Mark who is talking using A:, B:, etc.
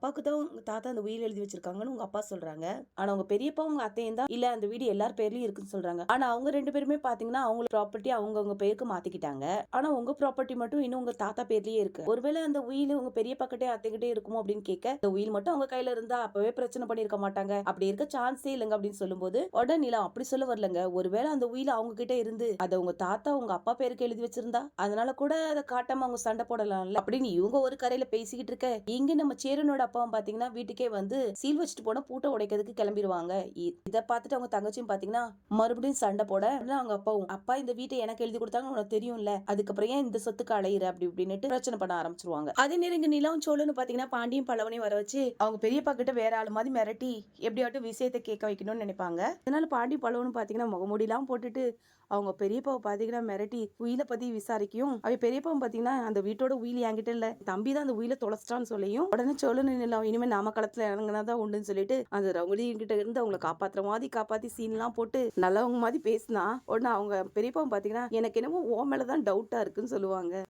A: அப்பாவுக்கு தான் உங்க தாத்தா அந்த உயில் எழுதி வச்சிருக்காங்கன்னு உங்க அப்பா சொல்றாங்க. ஆனா உங்க பெரியப்பா உங்க அத்தையும் தான் இல்ல அந்த வீடு எல்லார் பேர்லயும் இருக்குன்னு சொல்றாங்க. ஆனா அவங்க 2 பேருமே பாத்தீங்கன்னா அவங்க ப்ராப்பர்ட்டி அவங்கவங்க பேருக்கு மாத்திக்கிட்டாங்க. ஆனா உங்க ப்ராப்பர்ட்டி மட்டும் இன்னும் உங்க தாத்தா பேர்லயே இருக்கு. ஒருவேளை அந்த உயில் உங்க பெரியப்பா கிட்டே அத்தைகிட்டே இருக்குமோ அப்படின்னு கேட்க, இந்த உயில் மட்டும் அவங்க கையில இருந்தா அப்பவே பிரச்சனை பண்ணிருக்க மாட்டாங்க. அப்படி இருக்க சான்ஸே இல்லங்க அப்படின்னு சொல்லும்போது உடனே நிலா அப்படி சொல்ல வரலங்க. ஒருவேளை அந்த உயில் அவங்க கிட்ட இருந்து அத உங்க தாத்தா உங்க அப்பா பேருக்கு எழுதி வச்சிருந்தா அதனால கூட அதை காட்டாம அவங்க சண்டை போடலாம்ல அப்படின்னு இவங்க ஒரு கரையில பேசிக்கிட்டு இருக்க, இங்க நம்ம சேரனோட அப்பாவும் பாத்தீங்கன்னா வீட்டுக்கே வந்து சீல் வச்சுட்டு போன பூட்டை உடைக்கிறதுக்கு கிளம்பிடுவாங்க. இத பாத்துட்டு அவங்க தங்கச்சியும் பாத்தீங்கன்னா மறுபடியும் சண்டை போட அவங்க அப்பாவும், அப்பா இந்த வீட்டை எனக்கு எழுதி கொடுத்தாங்க உனக்கு தெரியும்ல, அதுக்கப்புறம் ஏன் இந்த சொத்துக்கு அலையிற அப்படி இப்படின்னு பிரச்சனை பண்ண ஆரம்பிச்சிருவாங்க. அதே நேரம் இங்க நிலாவும் சோழன்னு பாத்தீங்கன்னா பாண்டியும் பல்லவனையும் வர வச்சு அவங்க பெரியப்பா கிட்ட வேற ஆளு மாதிரி மிரட்டி எப்படியாட்டும் விஷயத்தை கேட்க வைக்கணும்னு நினைப்பாங்க. அதனால பாண்டி பல்லவனும் பாத்தீங்கன்னா முகமூடிலாம் போட்டுட்டு அவங்க பெரியப்பாவை பாத்தீங்கன்னா மிரட்டி உயிலை பத்தி விசாரிக்கும். அவ பெரியப்பாவும் பாத்தீங்கன்னா அந்த வீட்டோட உயில் என்கிட்ட இல்ல, தம்பி தான் அந்த உயிலை தொலைச்சிட்டான்னு சொல்லியும் உடனே சோழன் நிலம் இனிமே நாம களத்துல இறங்குனாதான் உண்டுன்னு சொல்லிட்டு அந்த ரவுடி கிட்ட இருந்து அவங்களை காப்பாத்துற மாதிரி காப்பாத்தி சீன் எல்லாம் போட்டு நல்லவங்க மாதிரி பேசினா உடனே அவங்க பெரியப்பாவும் பாத்தீங்கன்னா எனக்கு என்னமோ ஓ மேலதான் டவுட்டா இருக்குன்னு சொல்லுவாங்க.